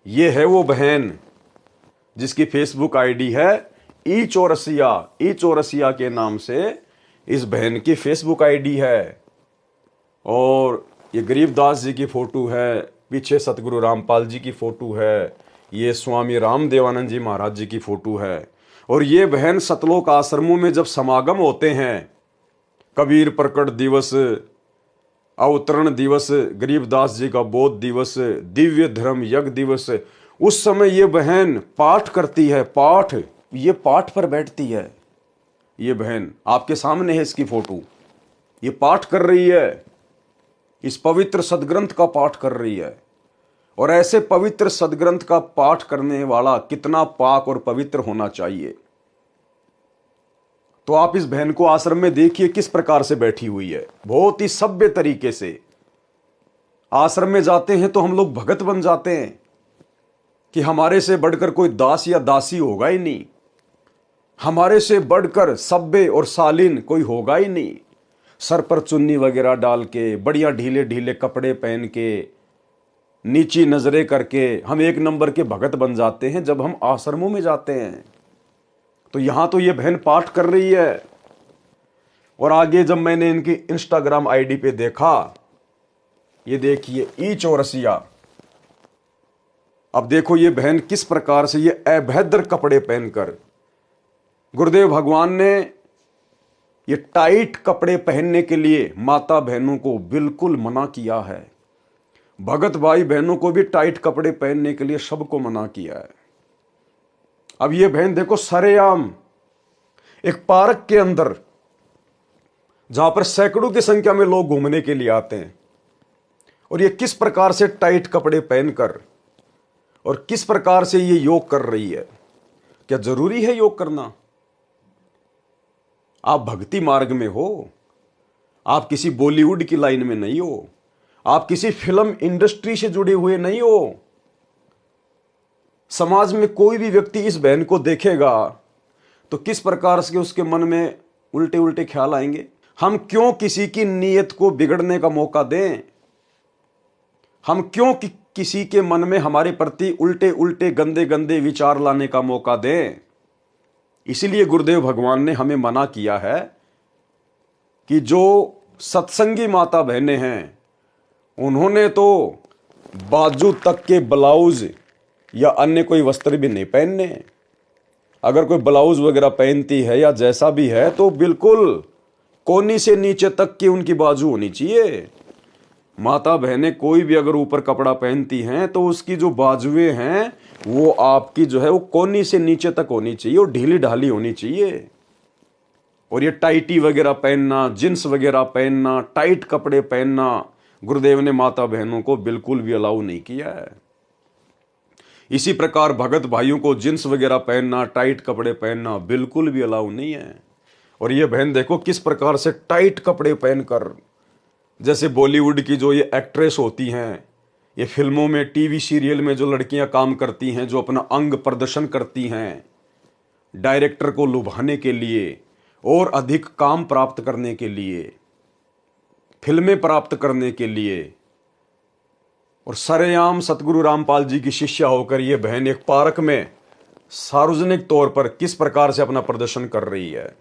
ये है वो बहन जिसकी फेसबुक आईडी है ई चौरसिया। ई चौरसिया के नाम से इस बहन की फेसबुक आईडी है। और ये गरीबदास जी की फोटो है, पीछे सतगुरु रामपाल जी की फोटो है, ये स्वामी रामदेवानंद जी महाराज जी की फोटो है। और ये बहन सतलोक आश्रमों में जब समागम होते हैं, कबीर प्रकट दिवस, अवतरण दिवस, गरीबदास जी का बोध दिवस, दिव्य धर्म यज्ञ दिवस, उस समय ये बहन पाठ करती है। पाठ, ये पाठ पर बैठती है। ये बहन आपके सामने है, इसकी फोटो। ये पाठ कर रही है, इस पवित्र सदग्रंथ का पाठ कर रही है। और ऐसे पवित्र सदग्रंथ का पाठ करने वाला कितना पाक और पवित्र होना चाहिए। तो आप इस बहन को आश्रम में देखिए किस प्रकार से बैठी हुई है, बहुत ही सभ्य तरीके से। आश्रम में जाते हैं तो हम लोग भगत बन जाते हैं कि हमारे से बढ़कर कोई दास या दासी होगा ही नहीं, हमारे से बढ़कर सभ्य और शालीन कोई होगा ही नहीं। सर पर चुन्नी वगैरह डाल के, बढ़िया ढीले ढीले कपड़े पहन के, नीची नजरें करके हम एक नंबर के भगत बन जाते हैं जब हम आश्रमों में जाते हैं। तो यहां तो ये बहन पाठ कर रही है। और आगे जब मैंने इनकी इंस्टाग्राम आईडी पे देखा, ये देखिए ई चौरसिया। अब देखो ये बहन किस प्रकार से, ये अभद्र कपड़े पहनकर, गुरुदेव भगवान ने ये टाइट कपड़े पहनने के लिए माता बहनों को बिल्कुल मना किया है। भगत भाई बहनों को भी टाइट कपड़े पहनने के लिए सबको मना किया है। अब ये बहन देखो सरेआम एक पार्क के अंदर, जहां पर सैकड़ों की संख्या में लोग घूमने के लिए आते हैं, और ये किस प्रकार से टाइट कपड़े पहनकर और किस प्रकार से ये योग कर रही है। क्या जरूरी है योग करना? आप भक्ति मार्ग में हो, आप किसी बॉलीवुड की लाइन में नहीं हो, आप किसी फिल्म इंडस्ट्री से जुड़े हुए नहीं हो। समाज में कोई भी व्यक्ति इस बहन को देखेगा तो किस प्रकार से उसके मन में उल्टे उल्टे ख्याल आएंगे। हम क्यों किसी की नीयत को बिगड़ने का मौका दें? हम क्यों किसी के मन में हमारे प्रति उल्टे उल्टे गंदे गंदे विचार लाने का मौका दें? इसीलिए गुरुदेव भगवान ने हमें मना किया है कि जो सत्संगी माता बहनें हैं, उन्होंने तो बाजू तक के ब्लाउज या अन्य कोई वस्त्र भी नहीं पहनने। अगर कोई ब्लाउज वगैरह पहनती है या जैसा भी है तो बिल्कुल कोहनी से नीचे तक की उनकी बाजू होनी चाहिए। माता बहनें कोई भी अगर ऊपर कपड़ा पहनती हैं तो उसकी जो बाजुएं हैं वो आपकी जो है वो कोहनी से नीचे तक होनी चाहिए और ढीली ढाली होनी चाहिए। और ये टाइटी वगैरह पहनना, जींस वगैरह पहनना, टाइट कपड़े पहनना, गुरुदेव ने माता बहनों को बिल्कुल भी अलाउ नहीं किया है। इसी प्रकार भगत भाइयों को जींस वगैरह पहनना, टाइट कपड़े पहनना बिल्कुल भी अलाउ नहीं है। और ये बहन देखो किस प्रकार से टाइट कपड़े पहनकर, जैसे बॉलीवुड की जो ये एक्ट्रेस होती हैं, ये फिल्मों में, टीवी सीरियल में जो लड़कियां काम करती हैं, जो अपना अंग प्रदर्शन करती हैं डायरेक्टर को लुभाने के लिए और अधिक काम प्राप्त करने के लिए, फिल्में प्राप्त करने के लिए। और सरेआम सतगुरु रामपाल जी की शिष्या होकर ये बहन एक पार्क में सार्वजनिक तौर पर किस प्रकार से अपना प्रदर्शन कर रही है।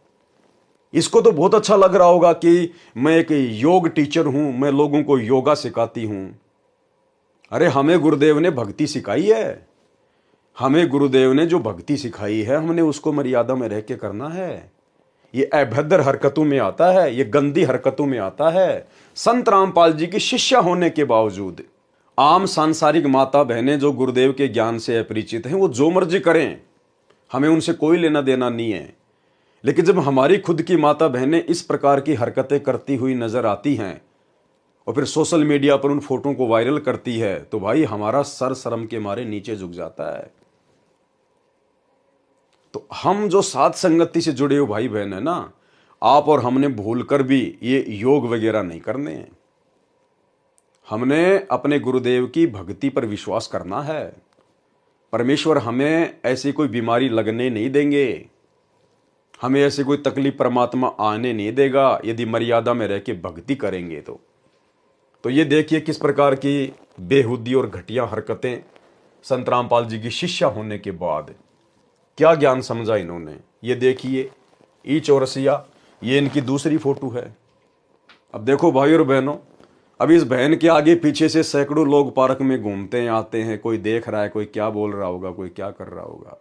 इसको तो बहुत अच्छा लग रहा होगा कि मैं एक योग टीचर हूं, मैं लोगों को योगा सिखाती हूं। अरे हमें गुरुदेव ने भक्ति सिखाई है। हमें गुरुदेव ने जो भक्ति सिखाई है हमने उसको मर्यादा में रह के करना है। ये अभद्र हरकतों में आता है, ये गंदी हरकतों में आता है। संत रामपाल जी की शिष्या होने के बावजूद आम सांसारिक माता बहनें जो गुरुदेव के ज्ञान से अपरिचित हैं वो जो मर्जी करें, हमें उनसे कोई लेना देना नहीं है। लेकिन जब हमारी खुद की माता बहनें इस प्रकार की हरकतें करती हुई नजर आती हैं और फिर सोशल मीडिया पर उन फोटो को वायरल करती है तो भाई हमारा सर शर्म के मारे नीचे झुक जाता है। तो हम जो साथ संगति से जुड़े हुए भाई बहन है ना, आप और हमने भूलकर भी ये योग वगैरह नहीं करने हैं। हमने अपने गुरुदेव की भक्ति पर विश्वास करना है। परमेश्वर हमें ऐसी कोई बीमारी लगने नहीं देंगे, हमें ऐसी कोई तकलीफ परमात्मा आने नहीं देगा यदि मर्यादा में रह के भक्ति करेंगे तो ये देखिए किस प्रकार की बेहुदी और घटिया हरकतें संत रामपाल जी की शिष्या होने के बाद क्या ज्ञान समझा इन्होंने। ये देखिए, ई चौरसिया, ये इनकी दूसरी फोटो है। अब देखो भाई और बहनों, अब इस बहन के आगे पीछे से सैकड़ों लोग पार्क में घूमते हैं, आते हैं, कोई देख रहा है, कोई क्या बोल रहा होगा, कोई क्या कर रहा होगा।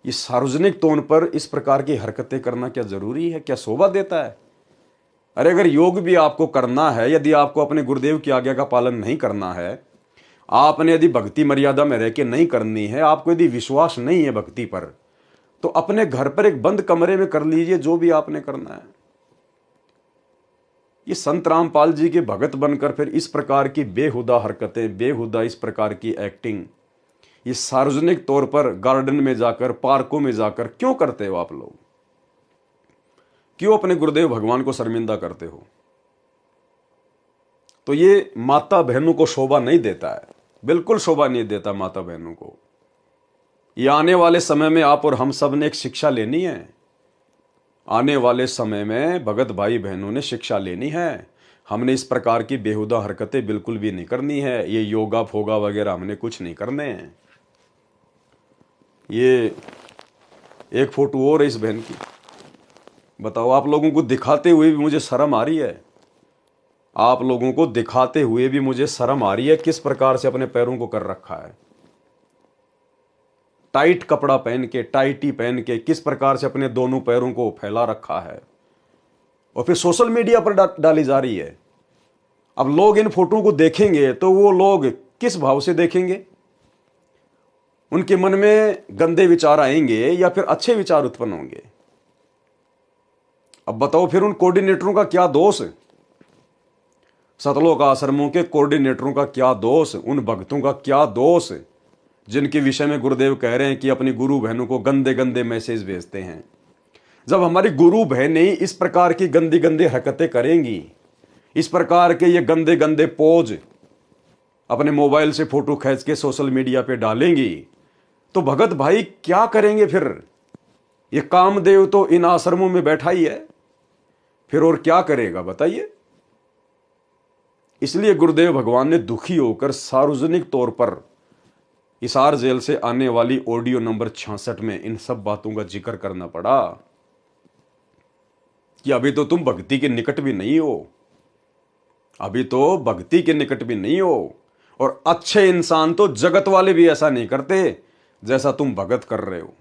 ये सार्वजनिक तौर पर इस प्रकार की हरकतें करना क्या जरूरी है? क्या शोभा देता है? अरे अगर योग भी आपको करना है, यदि आपको अपने गुरुदेव की आज्ञा का पालन नहीं करना है, आपने यदि भक्ति मर्यादा में रह के नहीं करनी है, आपको यदि विश्वास नहीं है भक्ति पर, तो अपने घर पर एक बंद कमरे में कर लीजिए जो भी आपने करना है। ये संत रामपाल जी के भगत बनकर फिर इस प्रकार की बेहुदा हरकतें, बेहुदा इस प्रकार की एक्टिंग, ये सार्वजनिक तौर पर गार्डन में जाकर, पार्कों में जाकर क्यों करते हो आप लोग? क्यों अपने गुरुदेव भगवान को शर्मिंदा करते हो? तो ये माता बहनों को शोभा नहीं देता है, बिल्कुल शोभा नहीं देता माता बहनों को। ये आने वाले समय में आप और हम सब ने एक शिक्षा लेनी है। आने वाले समय में भगत भाई बहनों ने शिक्षा लेनी है। हमने इस प्रकार की बेहुदा हरकतें बिल्कुल भी नहीं करनी है। ये योगा फोगा वगैरह हमने कुछ नहीं करने हैं। ये एक फोटो और है इस बहन की। बताओ, आप लोगों को दिखाते हुए भी मुझे शर्म आ रही है। आप लोगों को दिखाते हुए भी मुझे शर्म आ रही है किस प्रकार से अपने पैरों को कर रखा है। टाइट कपड़ा पहन के, टाइटी पहन के किस प्रकार से अपने दोनों पैरों को फैला रखा है और फिर सोशल मीडिया पर डाली जा रही है। अब लोग इन फोटो को देखेंगे तो वो लोग किस भाव से देखेंगे? उनके मन में गंदे विचार आएंगे या फिर अच्छे विचार उत्पन्न होंगे? अब बताओ, फिर उन कोऑर्डिनेटरों का क्या दोष? सतलोक आश्रमों के कोऑर्डिनेटरों का क्या दोष? उन भक्तों का क्या दोष जिनके विषय में गुरुदेव कह रहे हैं कि अपनी गुरु बहनों को गंदे गंदे मैसेज भेजते हैं? जब हमारी गुरु बहनें इस प्रकार की गंदी गंदी हरकतें करेंगी, इस प्रकार के ये गंदे गंदे पोज अपने मोबाइल से फोटो खींच के सोशल मीडिया पे डालेंगी, तो भगत भाई क्या करेंगे फिर? ये कामदेव तो इन आश्रमों में बैठा ही है, फिर और क्या करेगा बताइए? इसलिए गुरुदेव भगवान ने दुखी होकर सार्वजनिक तौर पर हिसार जेल से आने वाली ऑडियो नंबर 66 में इन सब बातों का जिक्र करना पड़ा कि अभी तो तुम भक्ति के निकट भी नहीं हो, अभी तो भक्ति के निकट भी नहीं हो, और अच्छे इंसान तो जगत वाले भी ऐसा नहीं करते जैसा तुम भगत कर रहे हो।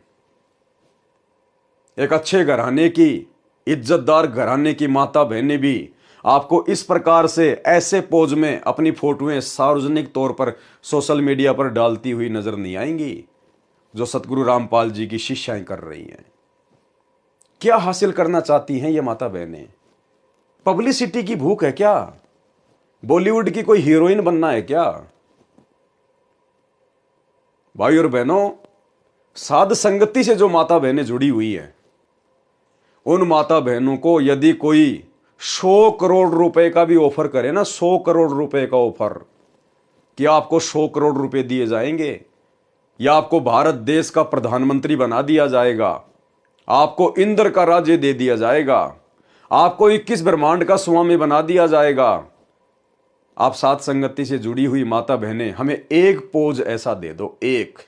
एक अच्छे घराने की, इज्जतदार घराने की माता बहनें भी आपको इस प्रकार से ऐसे पोज में अपनी फोटोएं सार्वजनिक तौर पर सोशल मीडिया पर डालती हुई नजर नहीं आएंगी जो सतगुरु रामपाल जी की शिष्याएं कर रही हैं। क्या हासिल करना चाहती हैं ये माता बहनें? पब्लिसिटी की भूख है क्या? बॉलीवुड की कोई हीरोइन बनना है क्या? भाई और बहनों, साध संगति से जो माता बहनें जुड़ी हुई हैं, उन माता बहनों को यदि कोई 100 करोड़ रुपए का भी ऑफर करे ना, 100 करोड़ रुपए का ऑफर, कि आपको 100 करोड़ रुपए दिए जाएंगे या आपको भारत देश का प्रधानमंत्री बना दिया जाएगा, आपको इंद्र का राज्य दे दिया जाएगा, आपको 21 ब्रह्मांड का स्वामी बना दिया जाएगा, आप साथ संगति से जुड़ी हुई माता बहनें हमें एक पोज ऐसा दे दो, एक।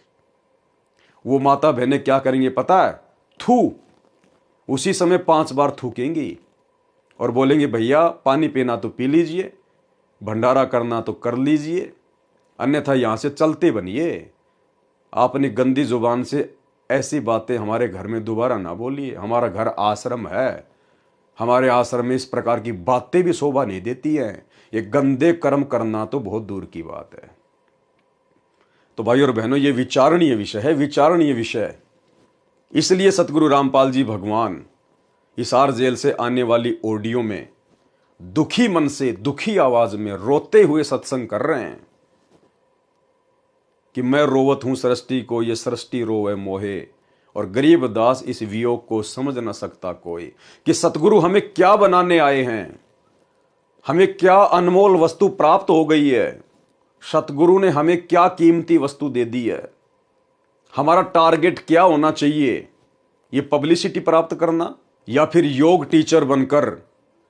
वो माता बहनें क्या करेंगे पता है? थू, उसी समय 5 बार थूकेंगी और बोलेंगे भैया पानी पीना तो पी लीजिए, भंडारा करना तो कर लीजिए, अन्यथा यहां से चलते बनिए। आपने गंदी जुबान से ऐसी बातें हमारे घर में दोबारा ना बोलिए। हमारा घर आश्रम है, हमारे आश्रम में इस प्रकार की बातें भी शोभा नहीं देती हैं। ये गंदे कर्म करना तो बहुत दूर की बात है। तो भाई और बहनों, ये विचारणीय विषय है, विचारणीय विषय। इसलिए सतगुरु रामपाल जी भगवान हिसार जेल से आने वाली ऑडियो में दुखी मन से, दुखी आवाज में, रोते हुए सत्संग कर रहे हैं कि मैं रोवत हूं सृष्टि को, ये सृष्टि रोवे मोहे, और गरीब दास इस वियोग को समझ न सकता कोई। कि सतगुरु हमें क्या बनाने आए हैं, हमें क्या अनमोल वस्तु प्राप्त हो गई है, सतगुरु ने हमें क्या कीमती वस्तु दे दी है, हमारा टारगेट क्या होना चाहिए? ये पब्लिसिटी प्राप्त करना या फिर योग टीचर बनकर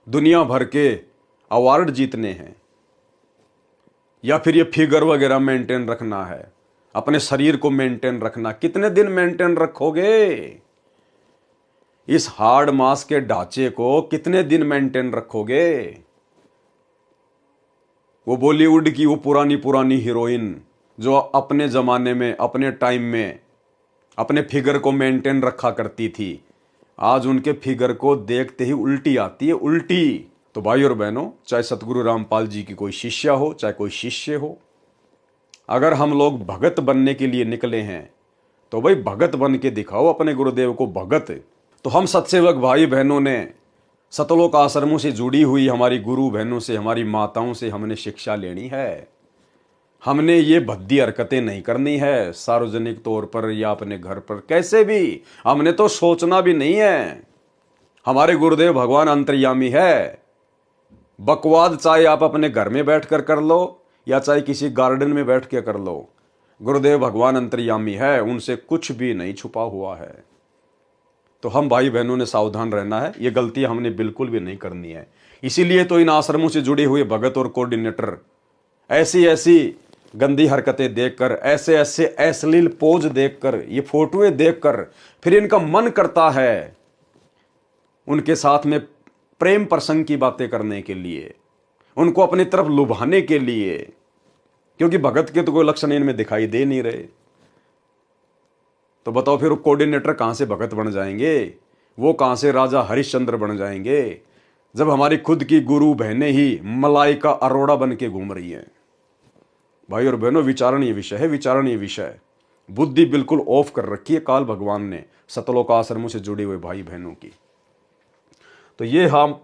दुनिया भर के अवार्ड जीतने हैं? या फिर ये फिगर वगैरह मेंटेन रखना है, अपने शरीर को मेंटेन रखना, कितने दिन मेंटेन रखोगे? इस हार्ड मास के ढांचे को कितने दिन मेंटेन रखोगे? वो बॉलीवुड की वो पुरानी पुरानी हीरोइन जो अपने जमाने में, अपने टाइम में अपने फिगर को मेंटेन रखा करती थी, आज उनके फिगर को देखते ही उल्टी आती है, उल्टी। तो भाई और बहनों, चाहे सतगुरु रामपाल जी की कोई शिष्या हो, चाहे कोई शिष्य हो, अगर हम लोग भगत बनने के लिए निकले हैं तो भाई भगत बन के दिखाओ अपने गुरुदेव को भगत। तो हम सत्सेवक भाई बहनों ने सतलोक आश्रमों से जुड़ी हुई हमारी गुरु बहनों से, हमारी माताओं से हमने शिक्षा लेनी है। हमने ये भद्दी हरकतें नहीं करनी है सार्वजनिक तौर पर या अपने घर पर, कैसे भी हमने तो सोचना भी नहीं है। हमारे गुरुदेव भगवान अंतर्यामी है। बकवाद चाहे आप अपने घर में बैठकर कर लो या चाहे किसी गार्डन में बैठ के कर लो, गुरुदेव भगवान अंतर्यामी है, उनसे कुछ भी नहीं छुपा हुआ है। तो हम भाई बहनों ने सावधान रहना है, ये गलती हमने बिल्कुल भी नहीं करनी है। इसीलिए तो इन आश्रमों से जुड़े हुए भगत और कोऑर्डिनेटर ऐसी ऐसी गंदी हरकतें देखकर, ऐसे ऐसे अश्लील पोज देखकर, ये फोटोएं देखकर फिर इनका मन करता है उनके साथ में प्रेम प्रसंग की बातें करने के लिए, उनको अपनी तरफ लुभाने के लिए, क्योंकि भगत के तो कोई लक्षण इनमें दिखाई दे नहीं रहे। तो बताओ फिर कोऑर्डिनेटर कहां से भगत बन जाएंगे? वो कहां से राजा हरिश्चंद्र बन जाएंगे जब हमारी खुद की गुरु बहनें ही मलाइका अरोड़ा बन के घूम रही हैं? भाई और बहनों, विचारणीय विषय है, विचारणीय विषय। बुद्धि बिल्कुल ऑफ कर रखी है काल भगवान ने सतलोक आश्रमों से जुड़े हुए भाई बहनों की। तो ये हम